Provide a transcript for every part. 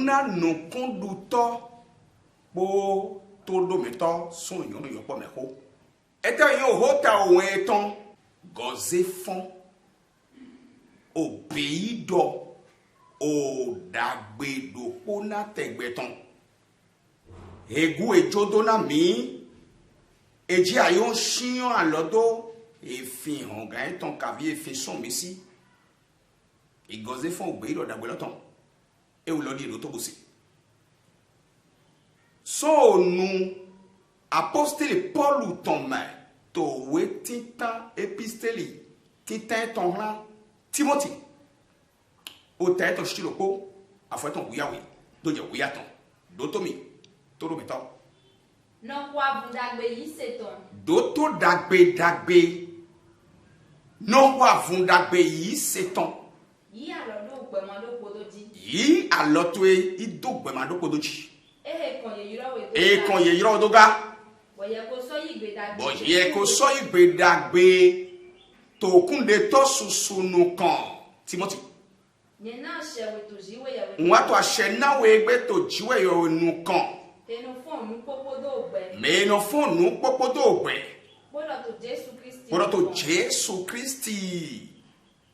na no conduto bo todo meto son yon yo po meko eta yo hota o eton goze fon obéi do o dagbe do pona tegbeton egu ejodo na mi eji ayon shiyon alodo e fi hàn ga eton kavi e fi son mesi e goze fon obéi do dagbe loton e o lodi do to bosi so nous apostole Paul ou ton main to we titan episteli titan ton la Timothy o tête to stilo ko afo ton wiyawe do je wiyaton do to mi to do meto non kwa vundagbe yi seton do to dagbe non kwa vundagbe yi seton yi alodo gbemo do podoji yi alotwe idogbe ma do podoji e kon ye yiro do ga boye ko so igbe dagbe boye ko so igbe dagbe to kunde to susunu kan Timothy ni na shewe to jiwe ya nwa to ahye na we gbe to jiwe yo nu kan tenu fonu popodo gbe me no fonu popodo gbe bodo to Jesu Christi bodo to Jesu Christi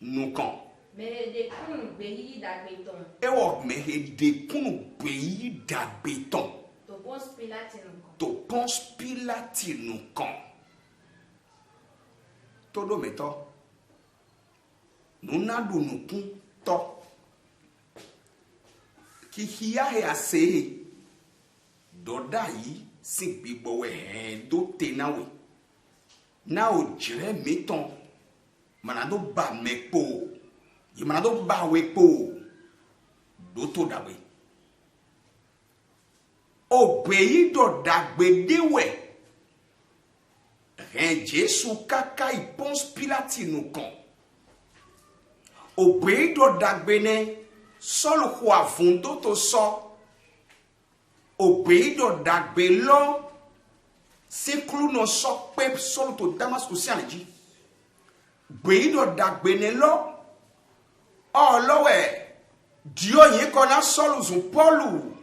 nu kan me de kun gbe yi dagbe ton e wo me de kunu gbe yi dagbe ton to Ponce Pilate nu kan to Ponce Pilate nu kan to do meto nuna do nu kun to ki hiya he ase doda yi sin gbigbo we do te nawe na o jire meton mana do ba mepo yi mana do ba we po do to dawe obéi do dagbe dewe ren Jesu kaka i Ponce Pilate nu kan obéi do dagbe ne solo ko afundo to so obéi do dagbe lo siklu no so pe solo to Damascus anji gbéi do dagbe ne lo o lowe dio yin ko na solo zun Paulu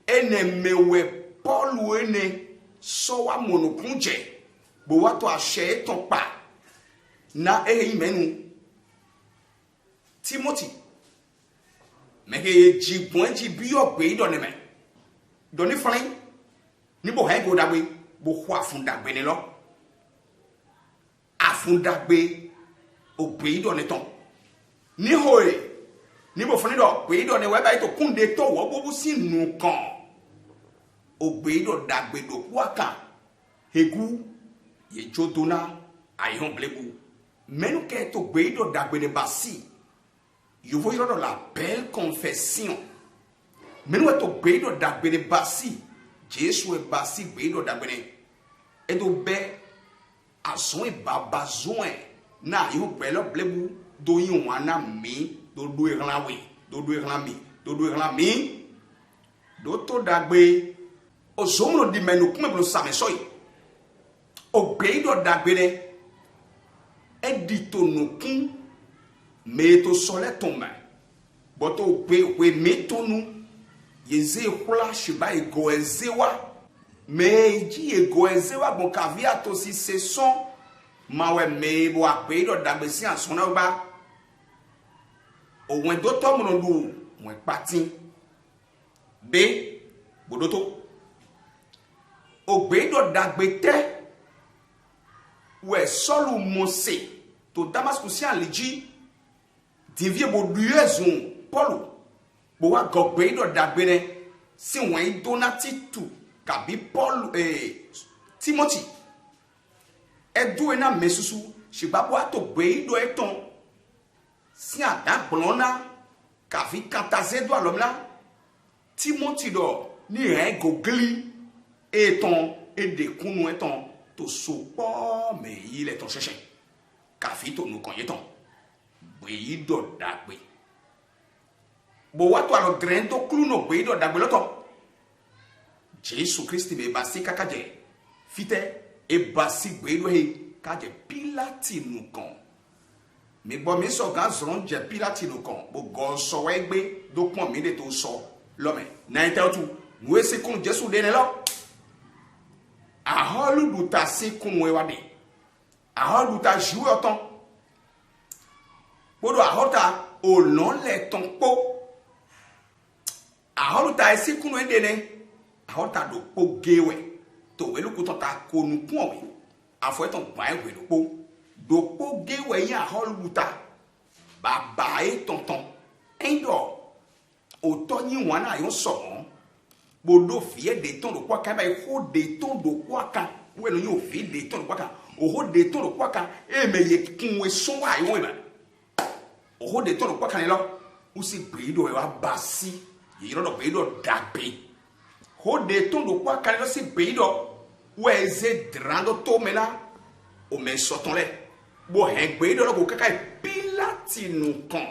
ene mewe Paulu ene so wa monokunje bo wa to ahye ton pa na eyi menu Timothy meke ji ponji bi ogbe do ne me do ni frin ni bo he go dagbe bo ho afundagbe ni lo afundagbe ogbe do ne ton ni hoye ni bo frin do gbe do ne we ba to kunde to wo bo sinu kan ogbe do dagbe do waka egu ye jodona ayon blebu menu ke to gbe do dagbe de basi you voyez dans la belle confession menu to gbe do dagbe de basi Jesu e basi gbe do dagbe ne e do be ason e baba zoin na yo belo blebu do yin wana mi do do iran we do do iran mi do do iran mi do to dagbe o somuno di menu kuma blo samesoy obéi do dagbere edito nukun me to sole toma boto we metonu yeze hula shiba ego ezewa me ji ego ezewa bon kavia to si saison mawe me bo apé do dagbe si anson na gba o wen do to mo lu wen patin be bodoto obéi do dagbe te we solo mose to Damascus aliji divie bo duezun Paul bo wa gogbe do dagbere si won donati tu kabi Paul Timothy edu na mesusu shibabo ato gbe do eton si adagbona kavi kantaze do alomla Timothy do ni re gogli eton edekunu eton to sopo me il est ton chercher kafi to nu konyeton gbe do dagbe bo wa to alo drento klu no gbe do dagbe loto Jesu Christi be basi kakaje fite e basi gbe do he kaje Pilate nu kon me bo mi so gan zon je Pilate nu kon bo go so we gbe do pon mi de to so l'homme n'était tout nous c'est qu'on Jésus dene là a holu du ta si qu'on we wade a holu ta jouer autant bodo a hota o non le ton po a holu ta si qu'on we dene a hota do po gewe to we lu ko ta ko nu pon we a fo ton pa we do po gewe ya holu ta baba e tonton endo autant ni wana yo so bodo fie de ton do kwa kan ba ho de ton do kwa kan we no yo fie de ton do kwa kan o ho de ton do kwa kan e me ye kinwe so wa yo ba o ho de ton do kwa kan lo o si bredo wa basi ye ro do bredo dagbe ho de ton do kwa kan lo si bredo we ze drando to mena o me so ton le bo he bredo lo ko kaka pilatinu kan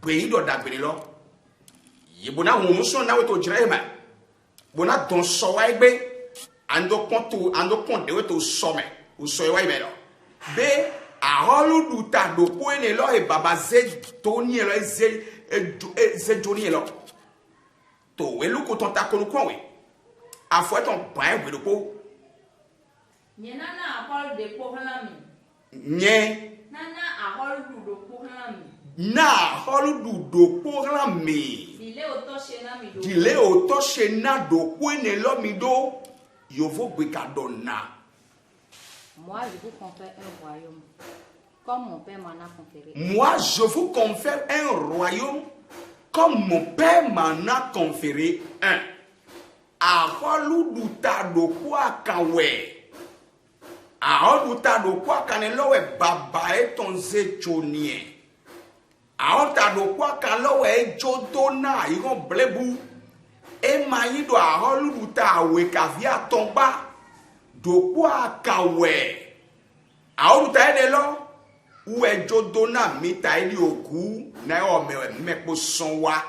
bredo dagbe lo yibona homuso na weto jirema bona don so wa egbe ando pon de weto so me o so wa ibe lo be aholu duta do po ene lo e baba ze toni lo ze joni lo to we lu ko ton ta ko ko we afo ton ban we do po nyena na aholu de po hala mi nye nana aholu do po hala mi na aholu do po hala mi dile auto chena do kwene lo mi do yovo gbekadona. Moi je vous confère un royaume comme mon père m'en a conféré. Moi je vous confère un royaume comme mon père m'en a conféré un. Aholu duta do kwa kanwe. Aholu duta do kwa kanelowe baba eton ze chonie. Aota do kwa kalo e jodona iron blebu e mayi do aholu duta we kavia tomba do kwa kawe aholu ta ene lo we jodona mita ili oku na o me po sonwa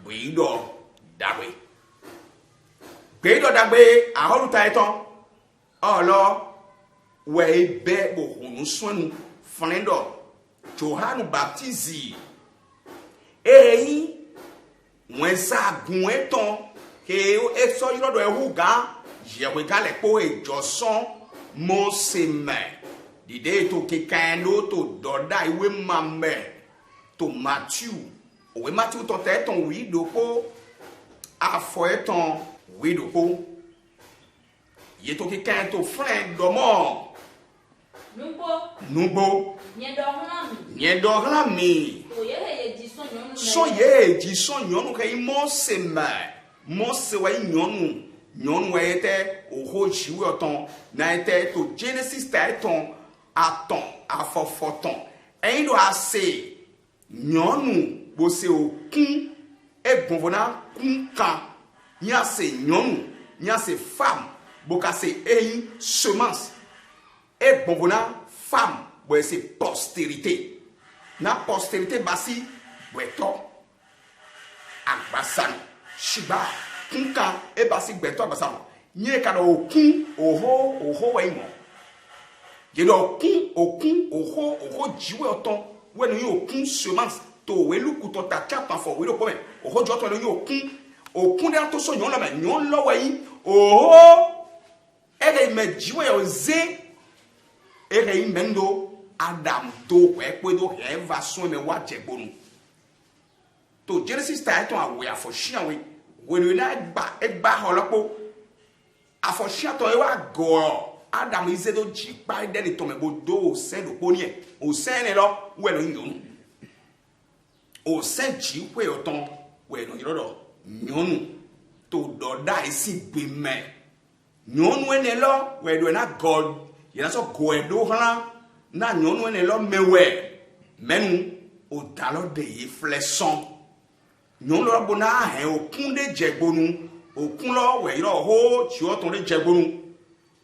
bido dagbe aholu ta eton olo we be bo hunu swanu flendo Johanu baptizi eyi wen sa gun eton ke e so yodo ehu gan yewe gale po ejoson mo se me dide to ke kan no to doda iwe mame to Matthew we Matthew to teton wi do po afo eton wi do po ye to ke kan to friend do mo Nubo nye dohla mi so ye ji so nyonu ka imo se wa nyonu wa ete oho jiwe oton na ete to Genesis ta eton aton afofoton endo ase nyonu bo se okun egbonvona kun kan nya se nyonu nya se femme bo ka se eyin semence et bonbona femme ouais c'est postérité na postérité basi beto agbasan shiba kunka e basi beto agbasan nye ka do kun oho wa imo je do kun oho jiwe oton we no yo kun semence to we lu kuto ta chapa fo we do ko me oho jo to no yo kun de to so nyon la me nyon lo wa yi oho e de me jiwe o ze ere imendo Adam do ekwe do Eva so me wa jegbonu to Genesis ta eton awe afohia we na egba holopo afohia to e wa go Adam ize do ji pa de ni to me bodo o se do poni e o se ni lo we no nyonu o se ji we oton we no yoro nyonu to do da isi gbe me nyonu ene lo we do na God yena so goedo hana na nyonu ene lo mewe menu o dalo de ye fleson nyonu lo bona he okun de jegbonu okun lo we ro ho ti o ton de jegbonu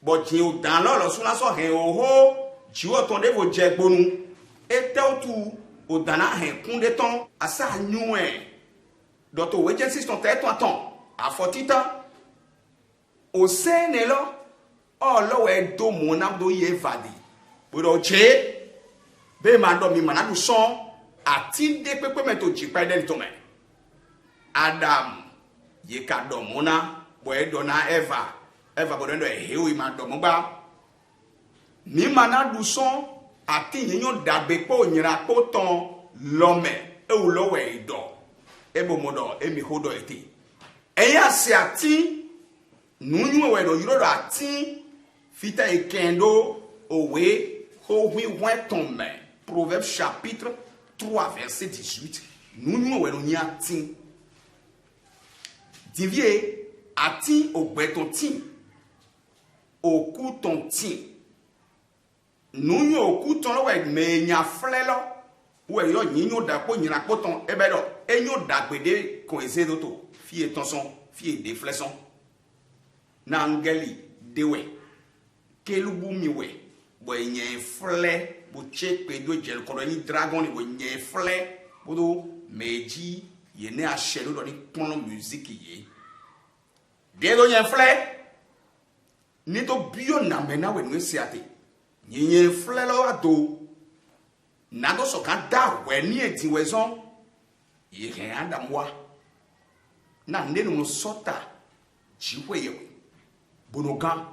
bo ji o dan lo so na so he o ho ji o ton de bo jegbonu e te otu o dana he kun de ton asa nyu e do to we Genesis ton te ton afotita o se ne lo olo we do mo na do ye vadi bo che be ma do mi manadu son atinde pepe me to ji pa de to me Adam ye ka domona boy dona Eva bodo hewi ma domba ni mana du son ati yinyo dagbe po nyira po ton l'homme e o lowe ido e bo modo e mi hodo eti eya si ati nunyu we do yiro ati fita ekendo owe ho wi weton me Proverbe chapitre 3 verset 18 nunyu we do nyati divie ati ogbeton ti oku ton ti nunyu oku ton lo we me nya flelo we yo nyinyo da po nyina poton ebe do enyo dagbede kon ezedo to fie tonson fie defleson na angeli dewe kelubu miwe bo nye fle bo chepe do jel ko ni dragon ni bo nye fle bo do meji ye ne a shelo do ni pon musique ye de do nye fle ni to bio na mena we no siate nye fle lo ado na do so kan da we ni eti we son ye hen adam wa na ndenu no sota jiwe ye bonogan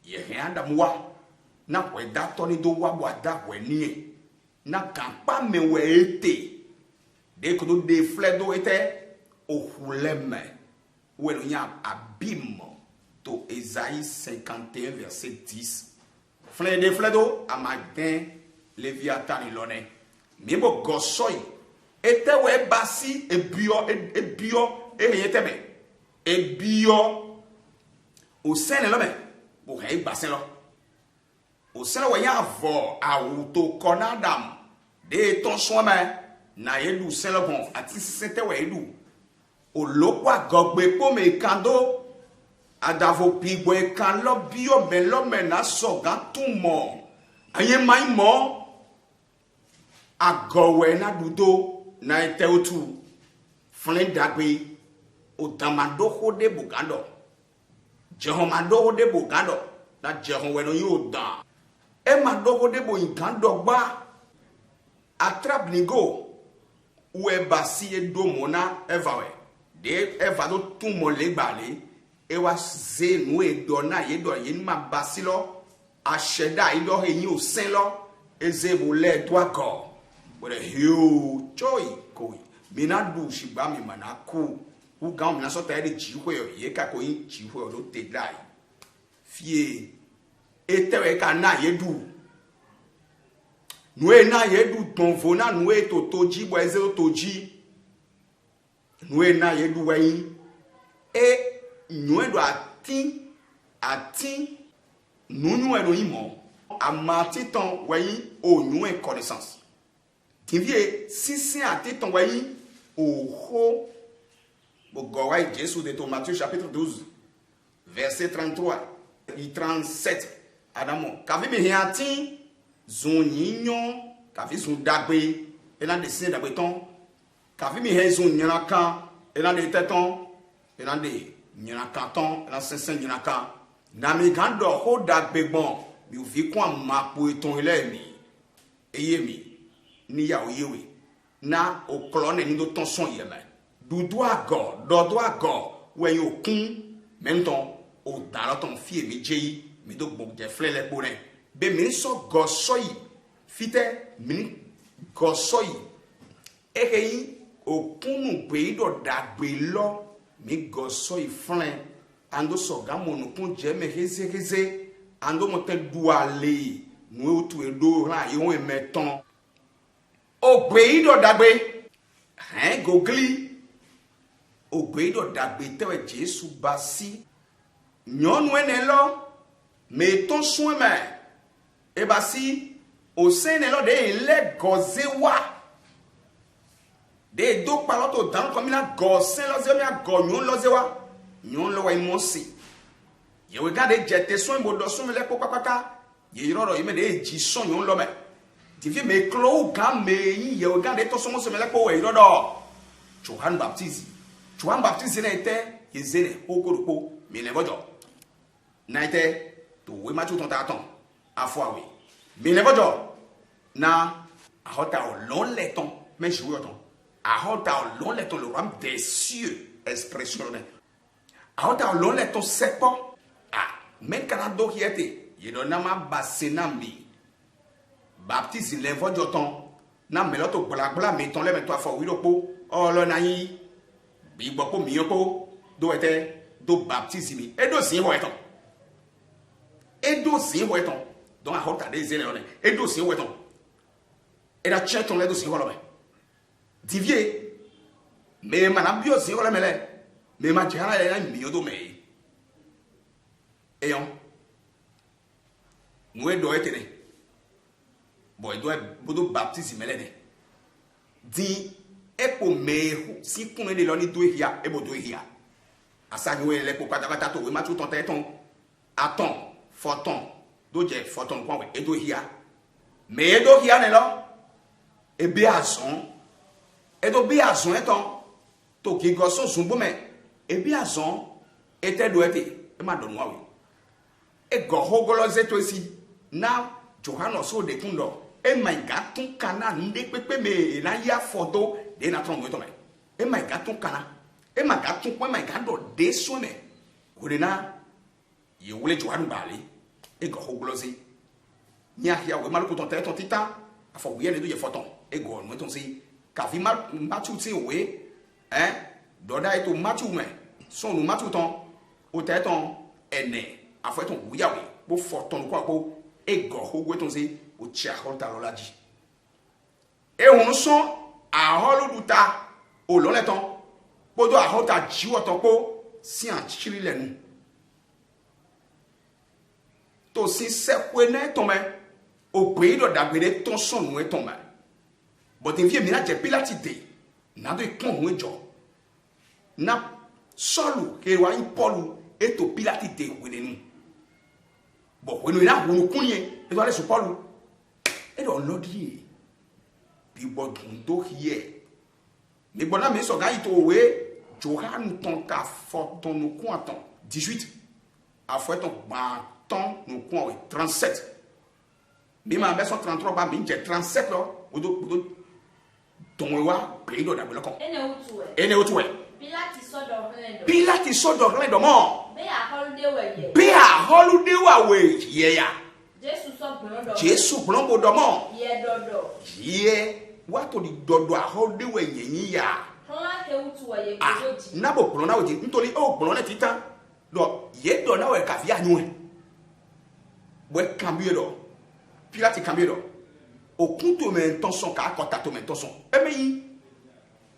ye hen adam wa na we da to ni do wa bo ada we ni na kan pa me we ete de ko do de fle do ete ohuleme we no nya abim to Esaïe 51 verset 10 fle de fle do amadin Léviathan ilone mi bo gosoi ete we basi ebio eyetebe ebio o sene lo me bo he basin lo o sene we ya vo awuto konadam de ton so me na yelu sen lo bon ati sente we edu o lokwa gogbe po me kando adavo pigbo kan lo bio me lo me na so ga tumo aye mai mo agowe na dudo na ete otu flen dagbe otamado hode bugando jehomado hode bugando na jehon no yoda e mado hode bo inkando gba atrap nigo we basi edomona evawe de evado tumo legbale e wa ze nu edona yedo yin ma basilo asheda ido eyin o sen lo ezebo le toago with a huge joy koi mina du shiba mi manaku u gam na so ta de jiwe ye ka ko yin jiwe lo te dai fie etewe ka na yedu nue na yedu ton vona nue to toji bo eze toji nue na yedu wayin e nue do ati nunu eno imo amati ton wayin o nue connaissance Tivie sisi ati ton wayi oho bogowa Jésus de Matthieu chapitre 12 verset 33 et 37 adamo kavi mi hiati zon yinyo kavi zon dagbe ena de sin dagbe ton kavi mi he zon nyaka ena de teton ena de nyaka ton ena sensen nyaka na mi gando ho dagbe bon mi vi kwa mapo eton ile mi eye mi ni ya oyewe na oklone ni do ton son yeme dudu ago dodo ago we yo kun menton o dalo ton fie mi jeyi mi do gbog je flele pore be mi so gosoyi fite mi gosoyi ekeyi okunu gbe do dagbe lo mi gosoyi flen ando so gamonu kun je me heze ando mo te duale nu otu edo ra yo emeton ogbedo dagbe hein gogli ogbedo dagbe tewe Jesu basi nyonu enelo me ton soeme e basi o senelo de le gozewa de do paloto dan komina gosen loze mi agonyon lozewa nyon lo wa imosi ye we gade jete so imbodo so me le popapaka ye iroro ime de ji so nyon lo me Tivi me klo kan me ye o gade to somo se me le po we rodo Johann Baptiste na ete yezene okoropo me le bojo na ete to we ma tu ton ta ton afo awe me le bojo na ahota o lon le ton me jiwe ton Ahota l'on est le royaume des cieux, expression. Ahota l'on est ton sepo. Ah, même Canada qui était, il donne ma bassinambi. Baptiste l'invo d'oton. Na meloto blabla mettons les toi for widopo. Oh le naï. Bibopo miopo. Do était do baptisme. Et do sin weton. Et do sin weton. Donc ahota des éléments. Et do sin weton. Et la tchèque ton do sin weton. Divier, mais ma bio si on la mêle, mais ma diana est un million de mai. Et on, nous doit être né. Bon, il doit être baptisé, mais l'année. Dit, et pour me, si qu'on est de l'année doué hier, et bon doué hier. À ça, nous est pour pas d'avoir oui, ma tout ton téton, attends, forton, d'autres forton, quoi, et doué hier. Mais doué hier, n'est là, et bien à son. Et donc, bien à son étant, to qui gosse son bon mais, et bien à son, était doué, et m'a donné, oui. Et goho golose toi ici, na, Johannes so de kundo, et my gaton cana, n'de pepe me, na ya photo, de na tron moto me. Et my gaton cana, et ma gaton point my gando de somme. Oudena, you will Johannes Bali, et goho golose. Nya ya, we mal ton tête ton titan, a for bien de photon, et go, mettons si. Car il m'a tué, oui, hein, Doda est au matou, mais son nous matou ton, au tête on est né, à fait ton ouyaoui, pour fort ton quoi, pour et go, ou ton zé, au tchahol taloladi. Et on son à holoduta, au loleton, pour doit à hota jiwotopo, si un chililen. To si se kwene tombe, au pays de d'abéder ton son nous est tombé. But in view mina je pilatide na do ikon mu ejo na solu ke wa ipolu eto pilatide wenenu bo wenu na hunu kunye e do le so polu e do lodi bi bodun do hie mi bona mi so ga ito we Johan ton ka forton no ku aton 18 afo ton ba ton no ku 37 mi ma be so 33 ba mi je 37 lo odo Tonwa, pays de Dabelocon. Et ne outoué. Pilati so de rien de mort. Be a holiday away, yeah. Jesus blombo de mort. Yeah, what to the dodo a holiday way, yeah. Nabo Plona with it, Ntoli, oh, Plona Tita. No, yet don't know a cavia new. Where Cambido? Pilati Cambido. Au compte de mes intentions, car quand tu as mes intentions,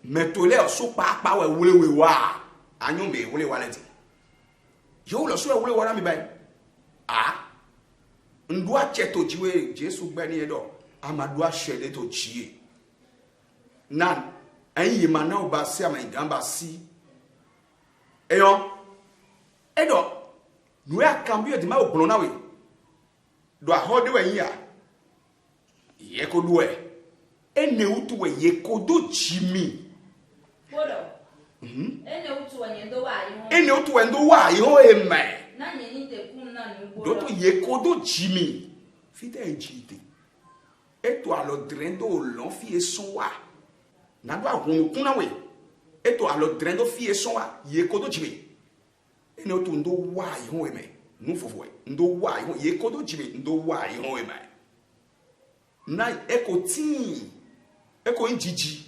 mais tu l'es sous pas ouais, oui, wa, agnon, mais oui, voilà. Yo, le soir, oui, voilà, mi bay. Ah, on doit cheto jouer, Jésus béni edo, amadou chede to chie. Nan, un yemana au bassi à ma gamba si. Et on, edo, nous a cambié de ma au plonawe. Doit hold we ya. Yeko doué. Ene utuwe yeko do chimi. Bodo. Ene utuwe nyendo wa yo. Ene utuwe ndo wa yo eme. Na nyeni te kun na nu bodo. Doto yeko do chimi. Fite ejite. Eto alo drendo l'enfie son wa. Na do ahunu kuna we. Eto alo drendo fie son wa yeko do chimi. Ene utu ndo wa yo eme. Nu fofwe. Ndo wa yo yeko do chimi ndo wa yo eme. Na eko tin eko njiji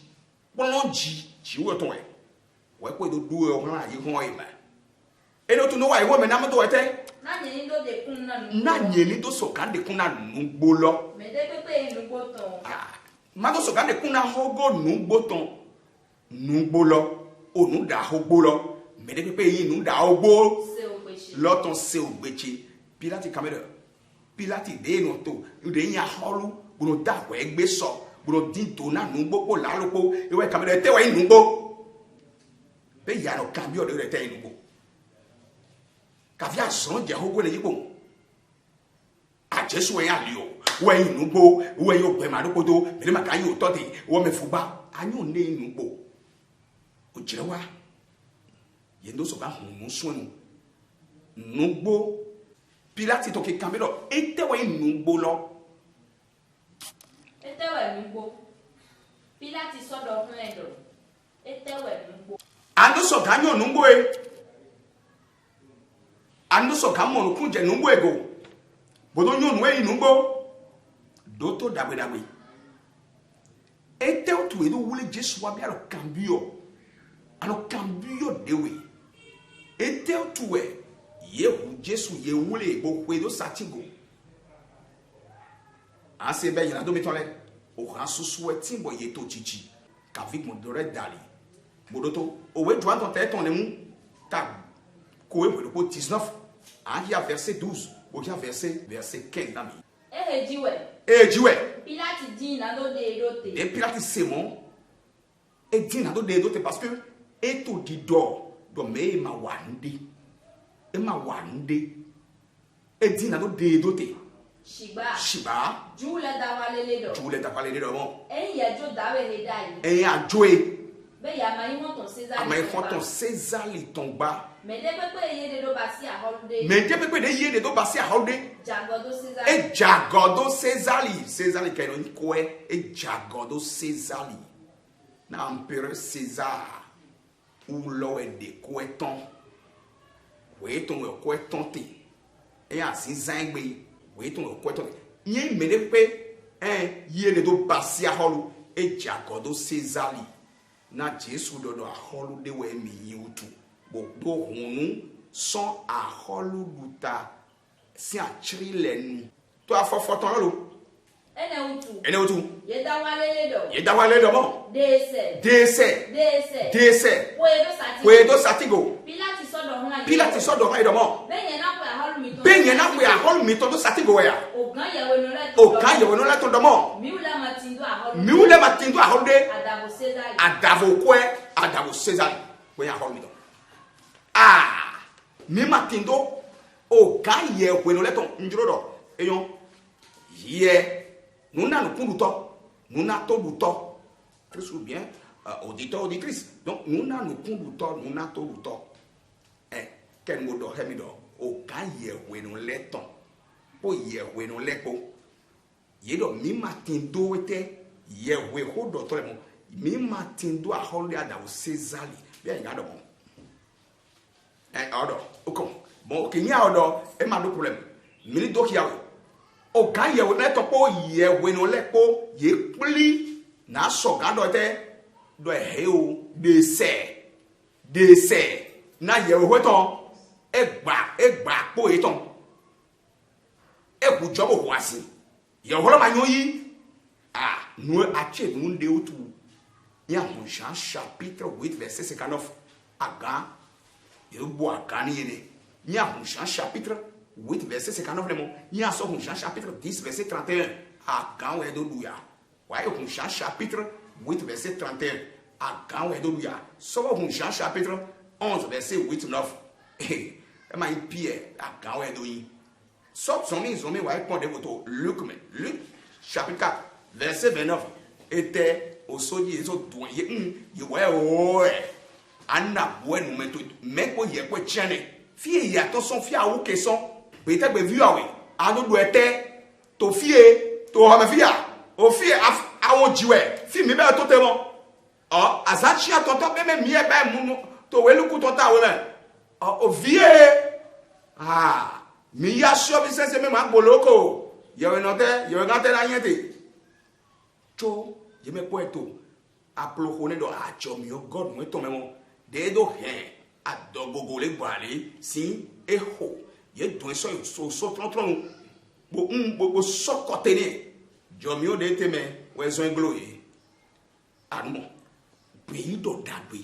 bolonji jiwo ton e we ko do du e hon ayi hon e ma eno tun no wa ihon me na mo to ete na nyeni do de kun na nu na nyeni do so kan de kun na nu gbolo me de pepe nu boton ah ma do so kan de kun na hogo nu gboton nu gbolo onu da hogbolo me de pepe yin nu da ogbo se ogbechi loton se ogbechi Pilati camera Pilati de no to de yin aholu buno da we gbe so buno din to na nu gbo ko lalopo ewe kamere te we nu gbo be ya no cambio de te nu gbo ka fi ason je hogo le yipo a Jesu we ya li o we nu gbo we yo pe ma do poto be ma ka yo to te wo me fuba anyo ne nu gbo o jire wa ye ndo so ba hunu so nu gbo Pilati to ke kamero ete we nu gbo lo etewe nu gbo Pilate sɔdɔ fún ɛdɔ. Etewɛ nugbo. Ando so ganyo nungbo e. Ando so gamo no kunje nungbo ego. Bodo nyo nwe nungbo. Doto dagbe. Ete otu edo wule Jesu wa bi alo cambio. Alo cambio dewe. Ete otu e yehu Jesu ye wule bo kwedo satigo. Ase be yana do mitole. O ran susu e timbo ye to chichi. Kavik mo dore dali. Bodoto owe droit ton tête ton emu ta koe bo ko 19 en qui a verset 12 ou qui a verset 15 dami. Jiwe. Pilate dit na do de dote. Et Pilate Simon et dit na do de dote parce que et tout dit do me ma wande. E ma wande. Et dit na do de dote. Shiba. Jule dawalele do bon. E ya jo dawe hedai. E ya joe. Be ya mai ton César. Ama ton César li tomba. Mais de pepe ye de do basi a holiday. Mais de pepe de ye de do basi a holiday. Jagodo César. E jagodo César li keno ni koe e jagodo César li. Na empereur César ou lo e de koe ton. We ton we koe ton te. E asin zangbe we ton we koe ton. Ye me de pe ye de do basi a holu e jagodo César li. Na Jesu dodo a holu de we mi yutu bo do hunu son a holu duta si a chiri lenu to a fofoton lo ene utu ye da wale do mo dese wedo satigo Pilate so do ha do mo benye na kwe a holu mi to do satigo ya o kan ye we no le to do mo miule matindo a holu de adavo César we a holu mi do mi matindo o kan ye we no le to njuro do eyon ye nuna no kunduto nuna to duto très bien auditeur auditrice donc nuna no kunduto nuna to duto ken mo do hemi do o kan ye we no le to po ye we no le po ye do mi matindo wete ye we ho do to le mo mi matindo a holi ada o César bi en ga do mo odo oko bon ke nya odo e ma do problem mi ni do ki yawo o kan ye we le to po ye we no le po ye pli na so ga do te do e o de se na ye we ton egba po e ton e ku jobo wasi ye holo ma nyoyi nous acheter nous de autour il y a un Jean chapitre 8 verset 59 aga il boit gagner il y a un Jean chapitre 8 verset 59 le mot il y a un Jean chapitre 10 verset 31 aga we do luya ouais un Jean chapitre 8 verset 31 aga we do luya so un Jean chapitre 11 verset 8 9 et ma Pierre aga we do yi so son mi ouais prendre des photos Luc chapitre 4 verset 29 était au soji eso doyen ye ouais ana bueno meto meko ye ko chene fie ya to son fie awu ke son peut-être be vu awe anu do ete to fie to ha me fie o fie awo jiwe fie mi be to te mo azachi atonto be me mi e be mu to welu ku to ta we me o vie mi ya sho bi se me ma boloko ye we no te ye we ga te na yete cho ye me poeto aplohone do achomi o god mo to memo de do adogogo le gbale si eho ye don so tron bo sokote ni jomi o de teme we zo ngloye anu gbe do dagbe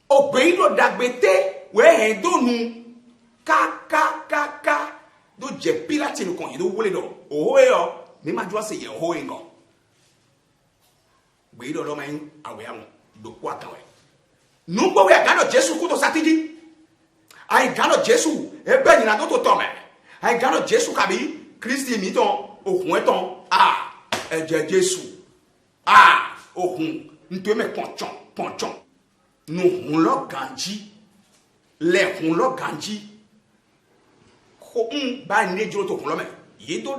o gbe do dagbe te we hen do nu ka do je Pilate no kon ye do wole do o he o mi ma jo se ye ho ngo gbe do mai awe am do kwa tawe nugbo we gano Jesu ku to satiji ai gano Jesu e be ni na do to tome ai gano Jesu kabi Kristi mi ton ohun eton eje Jesu ohun nto me ponchon nu hun lo ganji le hun lo ganji ko ba ni juro to hun lo me yi do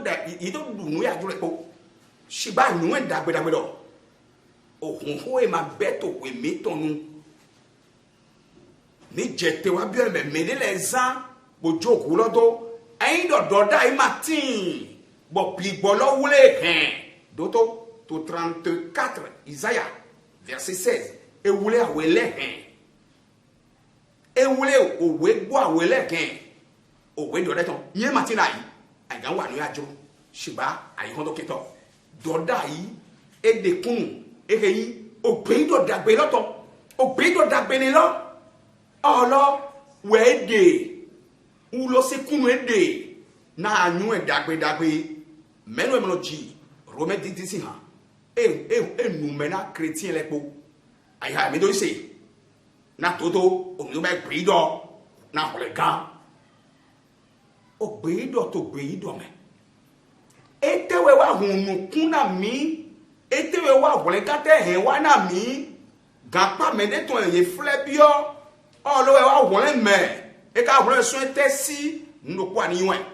du nu ya juro po shi ba nu e dagbe do ohunho e ma beto we metonu ni jete wa bi me mede le zan bojoku lodo ayin do da i matin bo pigbo lo wule kan doto to 34 Isaïe verset 16 e wule awele kan e wule owe gbo awele kan owe do leton yen matin ayi agan wa ni ajo shiba ayi hondo keto do da yi e de kun e yi ogbe do dagbe loton ogbe do dagbe ni lo olo we de u lo se kunu e de na anyu e dagbe meno e meno ji Rome didisi han e nu mena chrétien lepo aya mi do se na toto o mi be gbido na hole gan o gbido to gbido me etewe wa hunu kuna mi etewe wa hole kan te he wa na mi gan pa me de ton ye flebio o lo wa hole me e ka hole so te si ndo kwa ni wen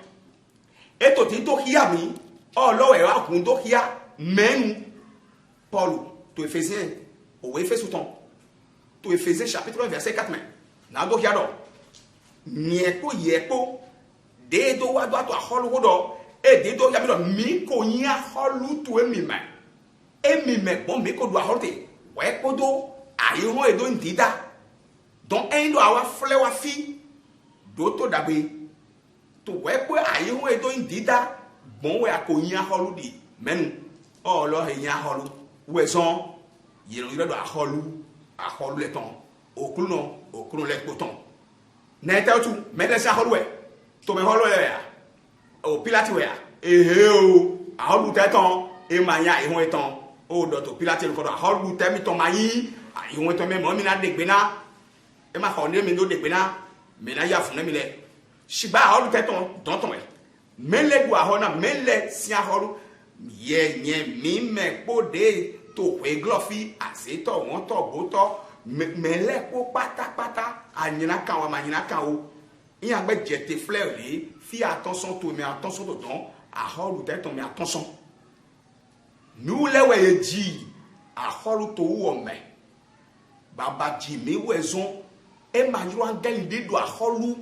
eto ti to hia mi o lo wa hun to hia menu Paul, to Éphésiens, au Éphésuton, to Éphésiens chapitre 1 verset 4 mais na do hiado nieko yeko de do wa do to aholu wodo e de do ya mi ko yin aholu to emi me bon mi ko do aholte we ko do ayo mo e do ndida don en do awa fle wa fi do to dagbe to we ko ayo mo e do ndida bon we akoyin aholu di menu o lo yin aholu où est son il y a do aholu le ton okunu le poton na ta tu me de sa aholu we to me holu le ya o pilati we ya o aholu te ton e manya e won ton o do to pilati ko do aholu te mi ton mayi ayi won ton me mo mi na de gbe na e ma ko ni mi do de gbe na me na ya fun na mi le shiba aholu te ton don ton e me le do ahona me le si aholu ye mi me po de to we glofi aseto won to boto me le po pátápátá anyina kan wa manyina kan o yin agbe jete fleur le fi attention to me attention to don aholu te ton me attention nous le we ji aholu to wo me baba ji mi wezon e ma yo angel de do aholu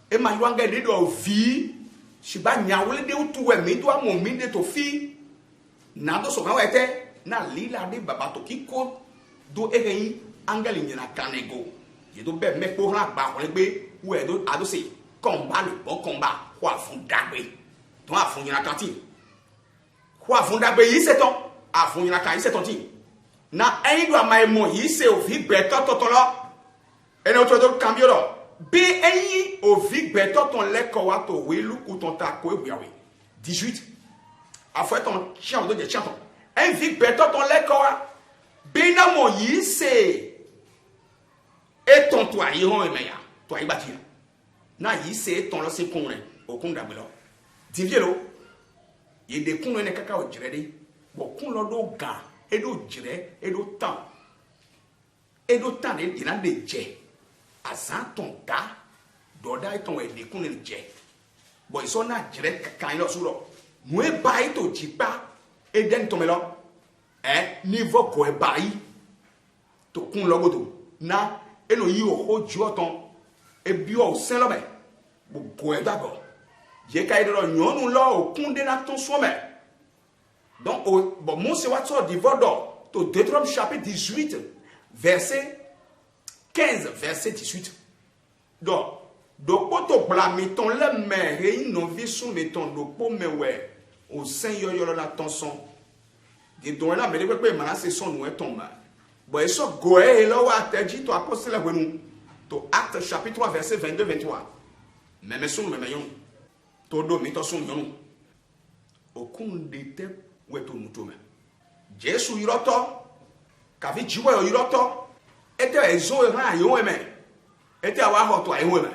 e ma yo angel de do vi shiba nyawole de utu we mi do amo mi de to fi na do so kan wete na lila de baba to kiko do egeyin angel nyina kanego ye do be me ko han gba ko gbe we do ado se komba le bo komba kwa fun dagbe to afun nyina kanti kwa fun dagbe yi se ton afun nyina kan yi se ton ti na eyin do amai mo yi se o fi beto totolo ene o to cambio lo bi eyin o fi beto ton le ko wa to we lu ku ton ta ko ebuyawe 18 afo ton chian do je chian ton un vic beto ton lekoa bina mo yi se et ton toi yi hon emeya toi yi bati na yi se ton lo se kun re okun dagbe lo divie lo ye de kun ne kaka o jire de bo kun lo do ga e do jire e do tan de ina de je azan ton ga do da ton e de kun ne je bo iso na jire kaka lo su lo mo e ba ito jipa et den tomelo niveau ko e bayi to kun logodo na eno yi o ju oton e bi o sen lo me go e dago je ka ide lo nyonu lo o kun de na ton so me donc bon mon se wat so divodo to Deutéronome chapitre 18 verset 15 verset 18 donc do poto blami ton le me re no visu me ton do po me we au sein yoyo la tension de don la me de pe ma se son nou ton ma bo e so go e lo wa teji to apostle wenu to Acte chapitre 3 verset 22 23 me son me yon to do mi to son yon okun de te weto muto me Jesu yiroto ka vi jiwo yiroto ete ezo ran yo me ete awa ho to ayi me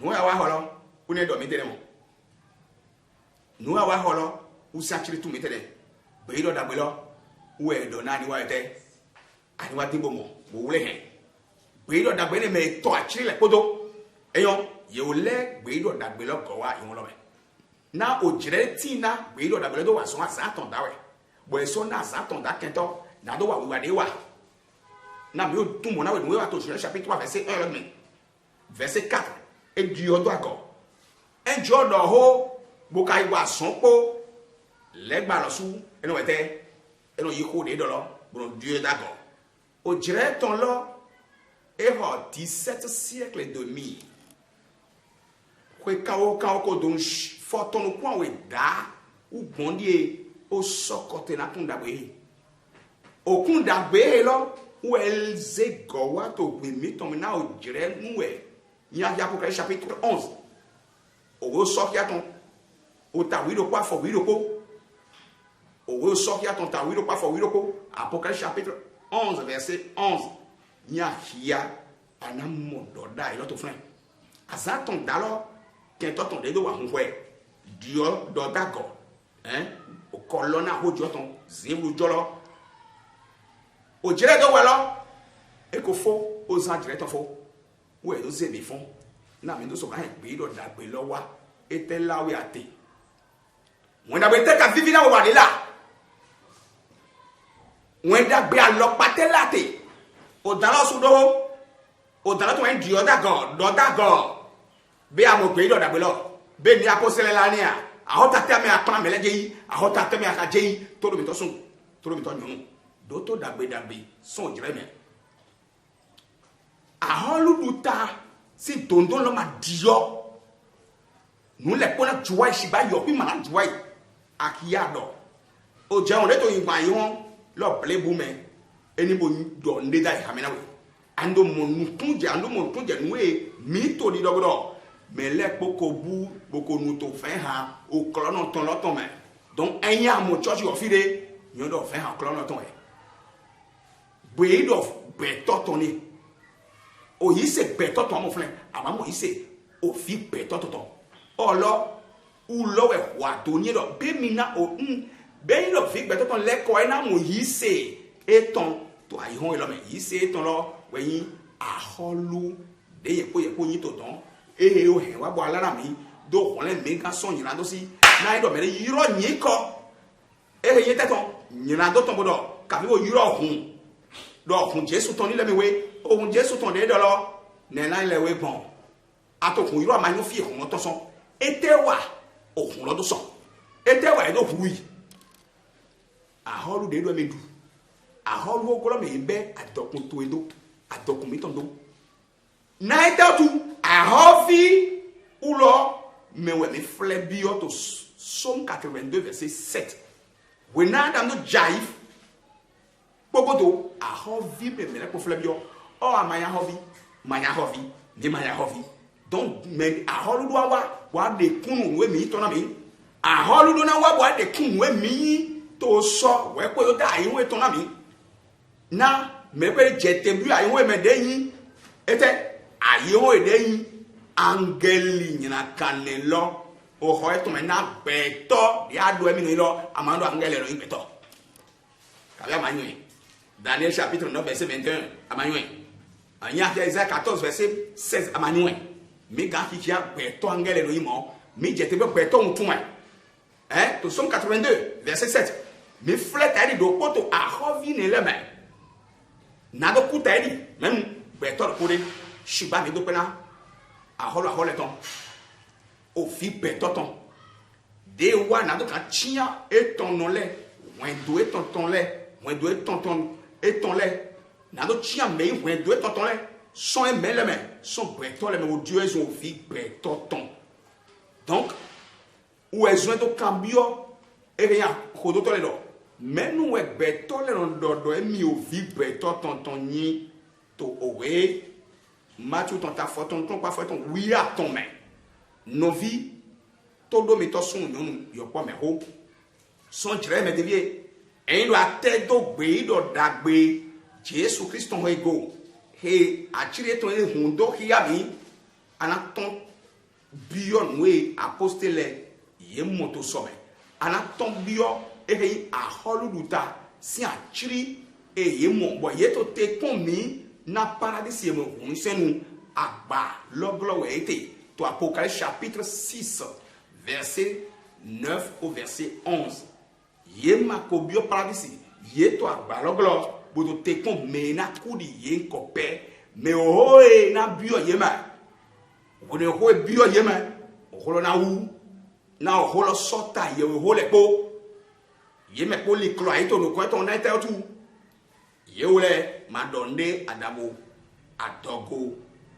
no ya wa ho lo une do mi tere mo no awa ho lo usi achiri tu mi tere be do dagbe lo we do na ni wa ete ani wa timbo mo bo wule he be do dagbe ne me to achiri le podo eyon ye o le be do dagbe lo ko wa yon lo me na o jire ti na be do dagbe lo do wa so asa ton dawe bo eso na asa ton da kento Nado wa wa de wa. Na mi o tout mon na we wa to Genèse chapitre 3 verset 1 verset 4 et Dieu doit encore. Un Dieu do ho bo kai wa son po le gba lo su eno wete eno yi ko de do lo bon Dieu d'accord. Au dirait ton là et 17 siècles et demi. Kao ko don foton ko we da ou bondie o sokote na kunda be. O kunda be lo ou elze gowa to gbemi ton na o dire nwe. Ya Apocalypse chapitre 11. O sokia ton o ta wi do kwa fo wi do ko. O sokia ton ta wi do kwa fo wi do ko. Apocalypse chapitre 11 verset 11. Nya hia anamodo da ilo to fun. Asa ton dalo que ton dedo wa hunwe dio do dago o kolona hojo ton zebru jolo o jere do walo e ko fo o zan jere ton fo we do zebi fon na mi do so kan gbe do dagbe lo wa e te lawe ate won da be te ka vivi na wa de la won da gbe alo patelate o dalo su do o dalo to en dio dago be amo pe do dagbe lo be ni apostole la ni a ahota teme akpan meleje yi ahota teme akaje yi to do mi to sun to do mi to nyun do to dagbe son jire me aholu duta si tondo lo ma dio nu le pona juwa shi ba yo bi ma juwa akiya do o je on le to yin gba yi won lo ple bu me eni bo do ndeda i hamina we ando mo tunje nu e mi to di dogo mais les pokobu boko nous to fin ha o clono ton loton me donc enya mo church yo fide nyo do fin ha clono ton e breed of beto toni o yi se beto ton mo flen ama mo yi se o fi beto ton o lo u lo we wa to ni do be mi na o be lo fi beto ton le ko na mo yi se e ton to ayi hon e lo me yi se ton lo we yin aholu de ye ko yin to ton e o he wa bo alara mi do ko le me kan so yin do si na do me yiro yin ko e he yin teton yin do ton bodo ka fi wo yiro hun do hun Jesu ton ni le mi we o hun Jesu ton de do lo ne na le we bon atokun yiro ma ni fi hun to so ete wa o hun lo do so ete wa e do hu yi aholu de do me du aholu o ko lo me be adokun to edo adokun mi ton do na ete tu ahovi ulo mewe me flebio to Somme 82 verset 7 we na da no jaif pogodo ahovi me me ko flebio o amaya hovi maya hovi ni maya hovi donc me aholu do wa de kunu we mi to na mi aholu do na wa de kunu we mi to so we ko yo da yin we to na mi na me pe jetebu ayin we me de yin ete ayin we de yin angeli nyina kanelo o ho eto me na beto dia do emi lo amando angeli lo beto kabia manwe Daniel chapitre 9 verset 21 amanwe anya Isaïe 14 verset 16 amanwe mi ga kikia beto angeli lo imo mi jete be beto mutuma to Somme 82 verset 7 mi fleta di do poto a hovi ne le me na do kuta di même beto ko de shiba mi do pena aholo ton o fi beto ton de wa na do ka tia eton no le wen do eton ton le wen do eton ton eton le na do tia me wen do eton ton le son e me le me son beto le me o Dieu ils ont fi beto ton donc ou est joint to cambio e rien ko do to le do mais nous e beto le do e mi o fi beto ton ton ni to owe Mathieu ton ta foton ton pas foton oui à ton main nos vies todo mi to sun nu yo po me ho son jere me devie en do atedo gbe do dagbe Jésus Christ ton ego he achire ton e hundo hiya mi anaton bion we apostole ye moto some anaton bio e he aholuduta si achiri e ye mo bo ye to te kon mi na paradis ye mo unsenu agba loglo we ete to Apocalypse chapitre 6 verset 9 au verset 11 ye makobio paradis ye to agbaloglo bodo te kon me na kudi ye kope me oe na bio ye ma o ne ho bio ye ma o holo na wu na o holo sota ye o hole po ye me ko li klo aito no ko to na ta tu ye ole madonde adabo adogo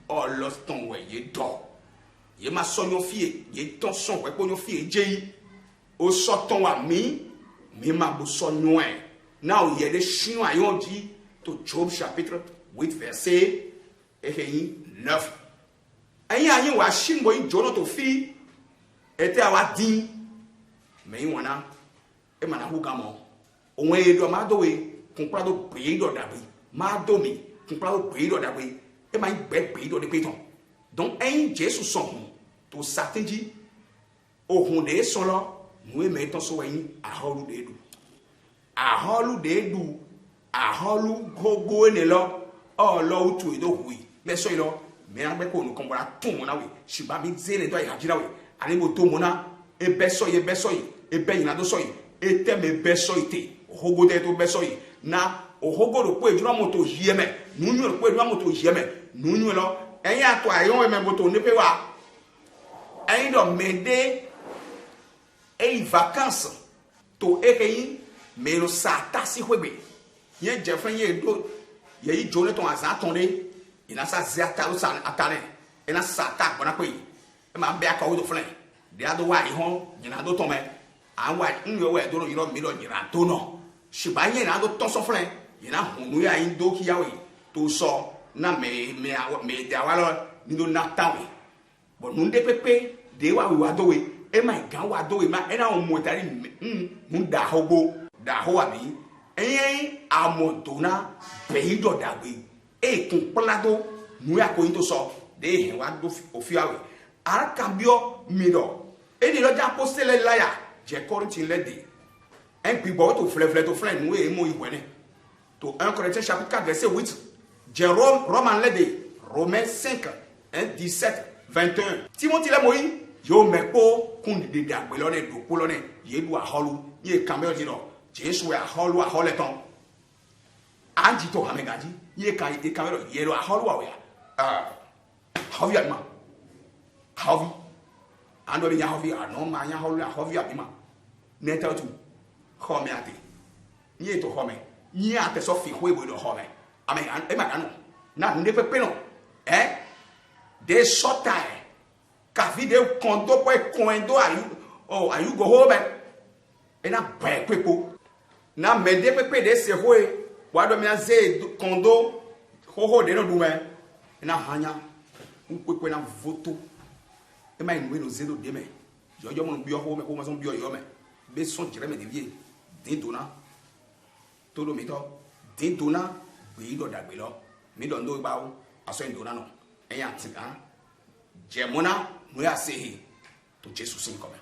oloston we ye do ye ma sonyo fie ye ton son we ko nyo fie jeyi o soton wa mi ma bo sonyo e now ye de shin ayon di to Job chapitre 8 verset 9 ayin wa shin bo jono to fi ete awa din me wona e mana hu gamo onwe e do ma do we kun pra do pe do da bi ma do mi kun pra do pe do da bi e ma gbe pe do de pe ton donc ayin Jesus son to satinji ohun de so lo nu e me ton so yin aholu de du aholu gogo ne lo o lo utu e do hui le so ilo me an be ko nu kon bora tun mo na we shiba mi zele do ya jira we ani mo to mo na e be so ye e be yin na do so yi e te me be so ite ohogo de to be so yi na ohogo ro pe jura mo to yie me nu ro pe jura mo to yie me nu lo eyin ato ayon e me mo to ni pe wa eyin do me de e vacances to ekeyin me lo sata si hwebe ye jefren ye do ye yi jone ton azan tonde ina sa ziata lo san atale ina sata bona pe e ma be aka wo do flen de ado wa yi hon nyina do ton me anwa nyo we do no yiro mi do nyina to no shiba ye na do ton so flen yina hunu ya yin do ki yawe to so na me da wa lo ni do na tawe bo nu de pepe de wa we do we e ma gan wa do we ma e na o mo tari mu da hogo da ho abi eyin amodona peido dagbe e kun plado nu ya ko yin to so de he wa do ofiawe ara cambio mido e di lo ja apostole laya je Corinthiens lede en pibo to fleur nu e mo iwene to 1 Corinthiens chapitre 4 verset 8 Jérôme Roman lede Romains 5 17 21 Timothy le moyi yo mepo kun de dagbe lo ne do ko lo ne ye du aholu ye cambio di lo Jesu ya aholu ahole ton anji to hamegaji ye kan e cambio ye lo aholu wa ya how you ma how ando bi yahovi ano ma yahovi yahovi abima neta tu home ate ni to home ni ate so fi hwe bo do home ame e ma kanu na nde pepe no de sota ka vi de kondo po e kondo ayu go home e na ba pepo na me de pepe de se hwe wa do mi aze kondo ho de no du me na hanya unpepe na voto e ma inwe no zero de me jojo mo bi ho me ko mo so bi yo me be son jire me de vie din dona to do mi to din dona gbe do dagbe lo mi do ndo ba o aso en dona no e ya ti kan je mona mo ya se to Jesus sin come